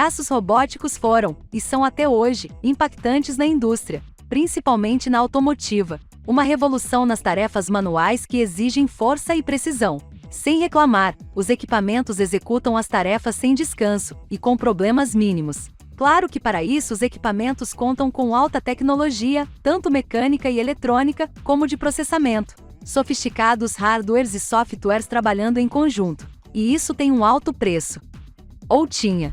Braços robóticos foram, e são até hoje, impactantes na indústria, principalmente na automotiva. Uma revolução nas tarefas manuais que exigem força e precisão. Sem reclamar, os equipamentos executam as tarefas sem descanso e com problemas mínimos. Claro que para isso os equipamentos contam com alta tecnologia, tanto mecânica e eletrônica, como de processamento. Sofisticados hardwares e softwares trabalhando em conjunto. E isso tem um alto preço. Ou tinha.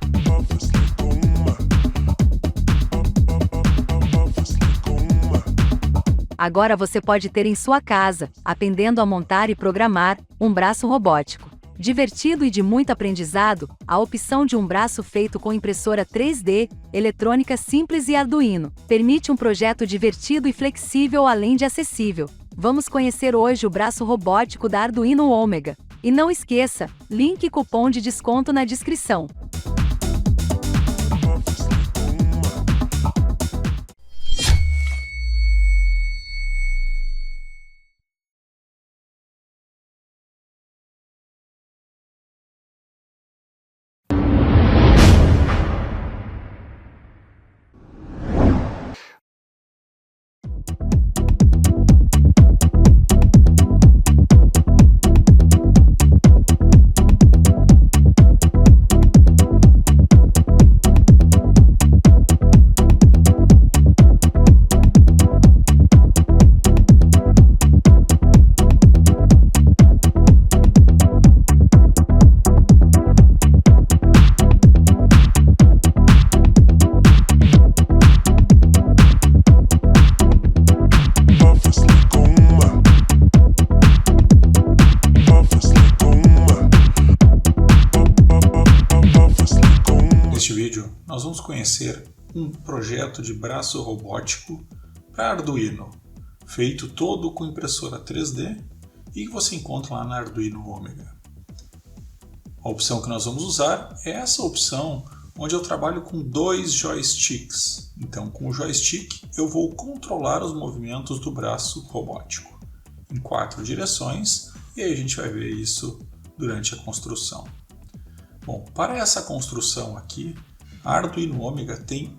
Agora você pode ter em sua casa, aprendendo a montar e programar, um braço robótico. Divertido e de muito aprendizado, a opção de um braço feito com impressora 3D, eletrônica simples e Arduino, permite um projeto divertido e flexível além de acessível. Vamos conhecer hoje o braço robótico da Arduino Ômega. E não esqueça, link e cupom de desconto na descrição. Neste vídeo, nós vamos conhecer um projeto de braço robótico para Arduino, feito todo com impressora 3D e que você encontra lá na Arduino Ômega. A opção que nós vamos usar é essa opção onde eu trabalho com 2 joysticks. Então, com o joystick eu vou controlar os movimentos do braço robótico em 4 direções e aí a gente vai ver isso durante a construção. Bom, para essa construção aqui, a Arduino Ômega tem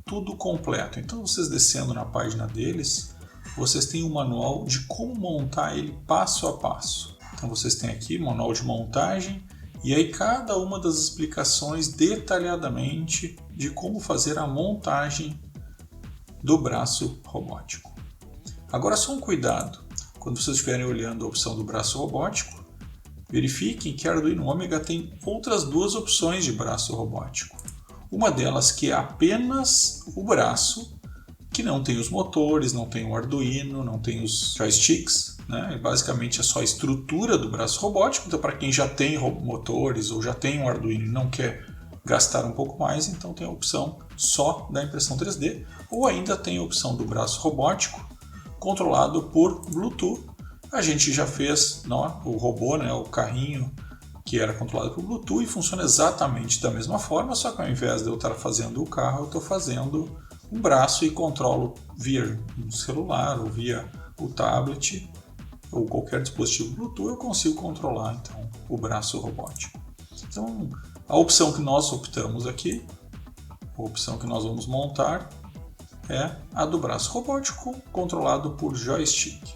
tudo completo. Então, vocês descendo na página deles, vocês têm um manual de como montar ele passo a passo. Então, vocês têm aqui manual de montagem e aí cada uma das explicações detalhadamente de como fazer a montagem do braço robótico. Agora, só um cuidado. Quando vocês estiverem olhando a opção do braço robótico, verifiquem que a Arduino Ômega tem outras 2 opções de braço robótico. Uma delas que é apenas o braço, que não tem os motores, não tem o Arduino, não tem os joysticks, né? Basicamente é só a estrutura do braço robótico. Então, para quem já tem motores ou já tem um Arduino e não quer gastar um pouco mais, então tem a opção só da impressão 3D, ou ainda tem a opção do braço robótico controlado por Bluetooth. A gente já fez o robô, né, o carrinho, que era controlado por Bluetooth e funciona exatamente da mesma forma, só que ao invés de eu estar fazendo o carro, eu estou fazendo um braço e controlo via um celular ou via o tablet ou qualquer dispositivo Bluetooth, eu consigo controlar então o braço robótico. Então, a opção que nós optamos aqui, a opção que nós vamos montar é a do braço robótico controlado por joystick.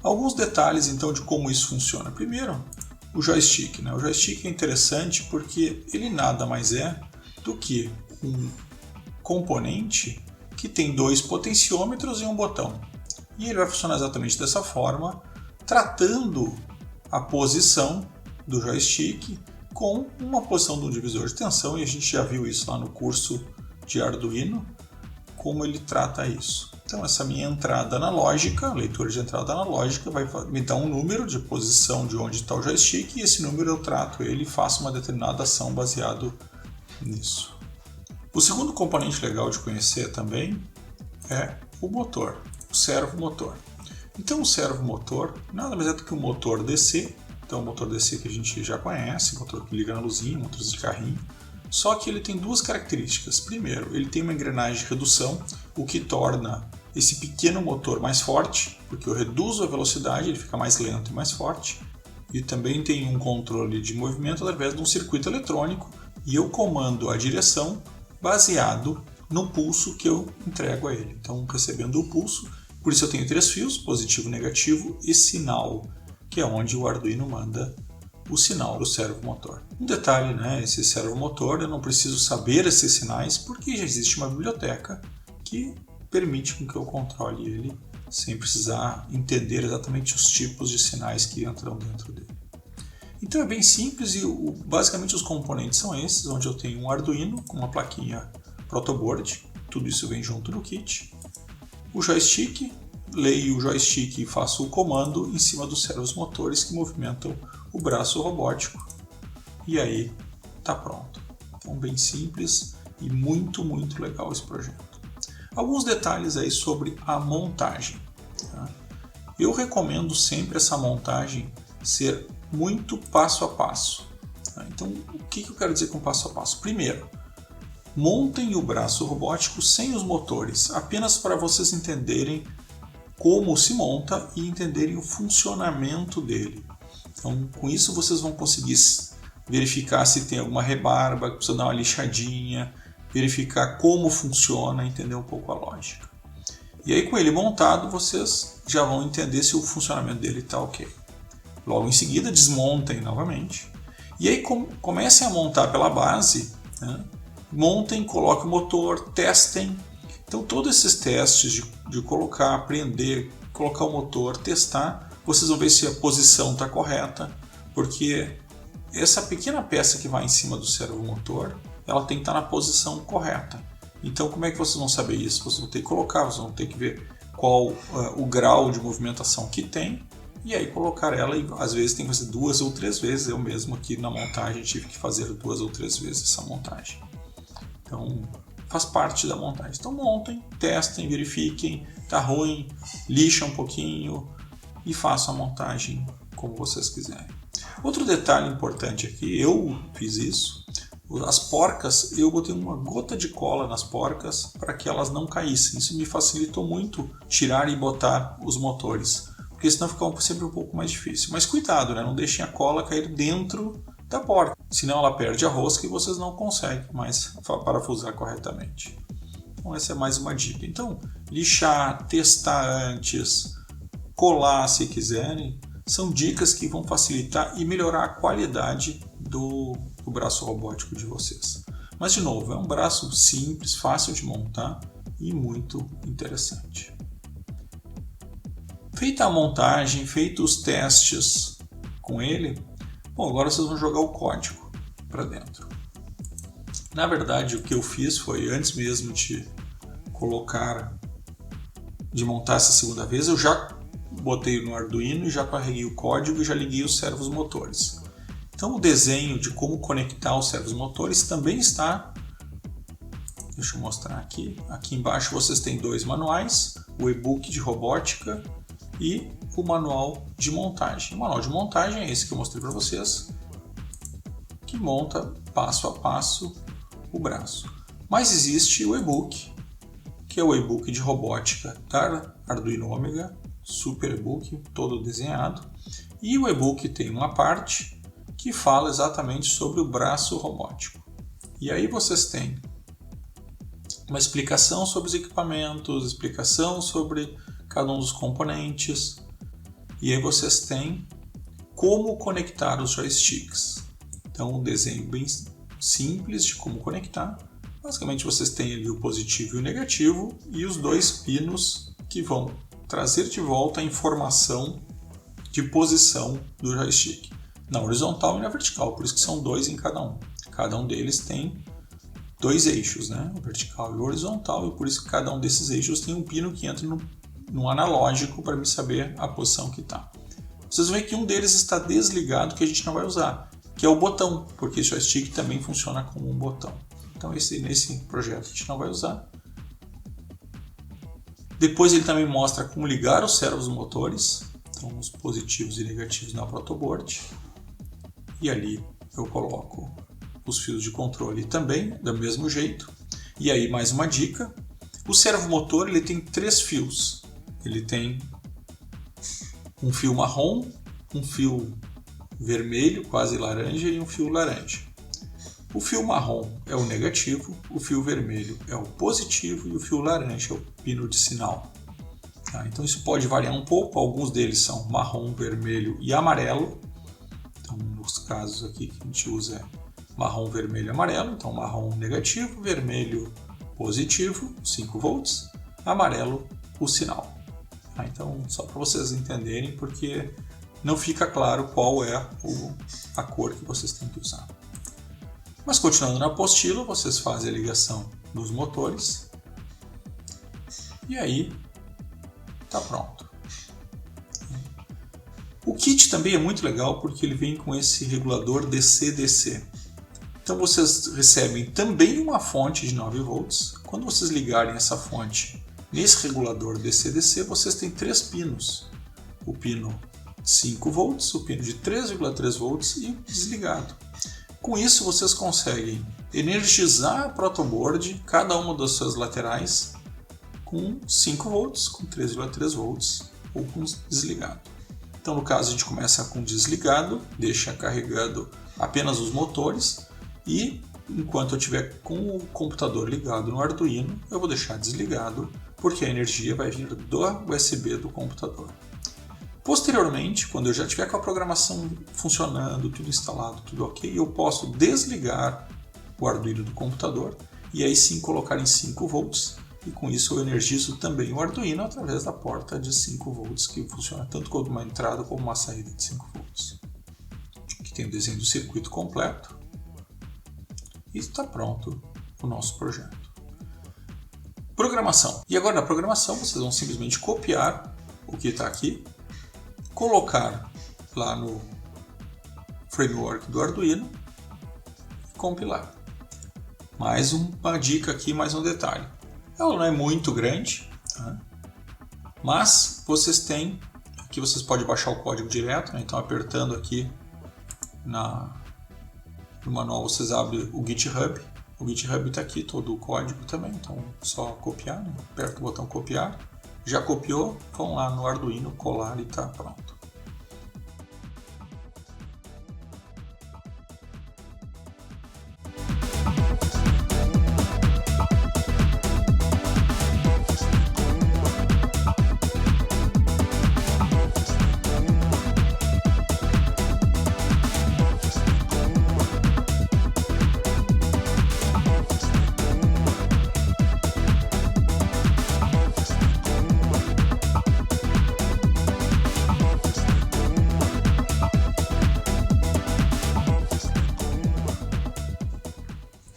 Alguns detalhes então de como isso funciona. Primeiro, o joystick. O joystick é interessante porque ele nada mais é do que um componente que tem 2 potenciômetros e um botão. E ele vai funcionar exatamente dessa forma, tratando a posição do joystick com uma posição do divisor de tensão, e a gente já viu isso lá no curso de Arduino, como ele trata isso. Então, essa minha entrada analógica, leitura de entrada analógica, vai me dar um número de posição de onde está o joystick, e esse número eu trato ele e faço uma determinada ação baseado nisso. O segundo componente legal de conhecer também é o motor, o servomotor. Então, o servomotor nada mais é do que um motor DC. Então, o motor DC que a gente já conhece, motor que liga na luzinha, motor de carrinho. Só que ele tem 2 características. Primeiro, ele tem uma engrenagem de redução, o que torna esse pequeno motor mais forte, porque eu reduzo a velocidade, ele fica mais lento e mais forte. e também tem um controle de movimento através de um circuito eletrônico, e eu comando a direção baseado no pulso que eu entrego a ele. Então, recebendo o pulso, por isso eu tenho 3 fios, positivo, negativo e sinal, que é onde o Arduino manda o sinal do servomotor. Um detalhe, né? Esse servomotor, eu não preciso saber esses sinais, porque já existe uma biblioteca que permite que eu controle ele sem precisar entender exatamente os tipos de sinais que entram dentro dele. Então é bem simples e basicamente os componentes são esses, onde eu tenho um Arduino com uma plaquinha protoboard, tudo isso vem junto no kit. O joystick, leio o joystick e faço o comando em cima dos servos motores que movimentam o braço robótico. E aí está pronto. Então bem simples e muito legal esse projeto. Alguns detalhes aí sobre a montagem. Tá? Eu recomendo sempre essa montagem ser muito passo a passo. Tá? Então o que eu quero dizer com passo a passo? Primeiro, montem o braço robótico sem os motores, apenas para vocês entenderem como se monta e entenderem o funcionamento dele. Então, com isso vocês vão conseguir verificar se tem alguma rebarba, que precisa dar uma lixadinha, verificar como funciona, entender um pouco a lógica. E aí, com ele montado, vocês já vão entender se o funcionamento dele está ok. Logo em seguida, desmontem novamente. E aí, comecem a montar pela base, né? Montem, coloquem o motor, testem. Então, todos esses testes de colocar, aprender, colocar o motor, testar, vocês vão ver se a posição está correta, porque essa pequena peça que vai em cima do servomotor, ela tem que estar na posição correta. Então, como é que vocês vão saber isso? Vocês vão ter que colocar, vocês vão ter que ver qual o grau de movimentação que tem, e aí colocar ela, e às vezes tem que fazer 2 ou 3 vezes. Eu mesmo aqui na montagem tive que fazer 2 ou 3 vezes essa montagem. Então, faz parte da montagem. Então, montem, testem, verifiquem, tá ruim, lixa um pouquinho e façam a montagem como vocês quiserem. Outro detalhe importante aqui, eu fiz isso, as porcas, eu botei uma gota de cola nas porcas para que elas não caíssem. Isso me facilitou muito tirar e botar os motores, porque senão ficava sempre um pouco mais difícil. Mas cuidado, né? Não deixem a cola cair dentro da porca, senão ela perde a rosca e vocês não conseguem mais parafusar corretamente. Então essa é mais uma dica. Então, lixar, testar antes, colar se quiserem, são dicas que vão facilitar e melhorar a qualidade do braço robótico de vocês. Mas de novo, é um braço simples, fácil de montar e muito interessante. Feita a montagem, feitos os testes com ele, bom, agora vocês vão jogar o código para dentro. Na verdade, o que eu fiz foi, antes mesmo de montar essa segunda vez, eu já botei no Arduino e já carreguei o código e já liguei os servos motores. Então o desenho de como conectar os servos motores também está, deixa eu mostrar aqui, aqui embaixo vocês têm 2 manuais, o e-book de robótica e o manual de montagem. O manual de montagem é esse que eu mostrei para vocês, que monta passo a passo o braço. Mas existe o e-book, que é o e-book de robótica da Arduino Omega, super e-book, todo desenhado, e o e-book tem uma parte que fala exatamente sobre o braço robótico. E aí vocês têm uma explicação sobre os equipamentos, explicação sobre cada um dos componentes, e aí vocês têm como conectar os joysticks. Então um desenho bem simples de como conectar. Basicamente vocês têm ali o positivo e o negativo e os 2 pinos que vão trazer de volta a informação de posição do joystick, na horizontal e na vertical, por isso que são 2 em cada um. Cada um deles tem 2 eixos, né? O vertical e o horizontal, e por isso que cada um desses eixos tem um pino que entra no analógico para me saber a posição que está. Vocês vão ver que um deles está desligado, que a gente não vai usar, que é o botão, porque esse joystick também funciona como um botão. Então nesse projeto a gente não vai usar. Depois ele também mostra como ligar os servos motores, então os positivos e negativos na protoboard. E ali eu coloco os fios de controle também, do mesmo jeito. E aí mais uma dica, o servomotor ele tem 3 fios. Ele tem um fio marrom, um fio vermelho, quase laranja, e um fio laranja. O fio marrom é o negativo, o fio vermelho é o positivo e o fio laranja é o pino de sinal. Tá? Então isso pode variar um pouco, alguns deles são marrom, vermelho e amarelo. Então nos casos aqui que a gente usa é marrom, vermelho e amarelo. Então marrom negativo, vermelho positivo, 5 volts, amarelo o sinal. Tá? Então só para vocês entenderem, porque não fica claro qual é a cor que vocês têm que usar. Mas continuando na apostila, vocês fazem a ligação dos motores e aí está pronto. O kit também é muito legal porque ele vem com esse regulador DC-DC. Então vocês recebem também uma fonte de 9 volts. Quando vocês ligarem essa fonte nesse regulador DC-DC, vocês têm 3 pinos. O pino 5 volts, o pino de 3,3 volts e desligado. Com isso vocês conseguem energizar a protoboard, cada uma das suas laterais, com 5 volts, com 3,3 volts ou com desligado. Então no caso a gente começa com desligado, deixa carregando apenas os motores e enquanto eu estiver com o computador ligado no Arduino, eu vou deixar desligado porque a energia vai vir do USB do computador. Posteriormente, quando eu já tiver com a programação funcionando, tudo instalado, tudo ok, eu posso desligar o Arduino do computador e aí sim colocar em 5 volts e com isso eu energizo também o Arduino através da porta de 5 volts que funciona tanto como uma entrada como uma saída de 5 volts. Aqui tem o desenho do circuito completo e está pronto o nosso projeto. Programação. E agora na programação vocês vão simplesmente copiar o que está aqui, colocar lá no framework do Arduino e compilar. Mais uma dica aqui, mais um detalhe. Ela não é muito grande, tá? Mas vocês têm, aqui vocês podem baixar o código direto, né? Então apertando aqui no manual vocês abrem o GitHub. O GitHub está aqui todo o código também, então só copiar, né? Aperta o botão copiar. Já copiou, vão lá no Arduino, colar e está pronto.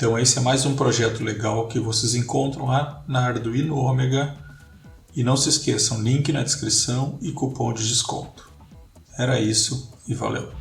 Então esse é mais um projeto legal que vocês encontram lá na Arduino Ômega. E não se esqueçam, link na descrição e cupom de desconto. Era isso e valeu!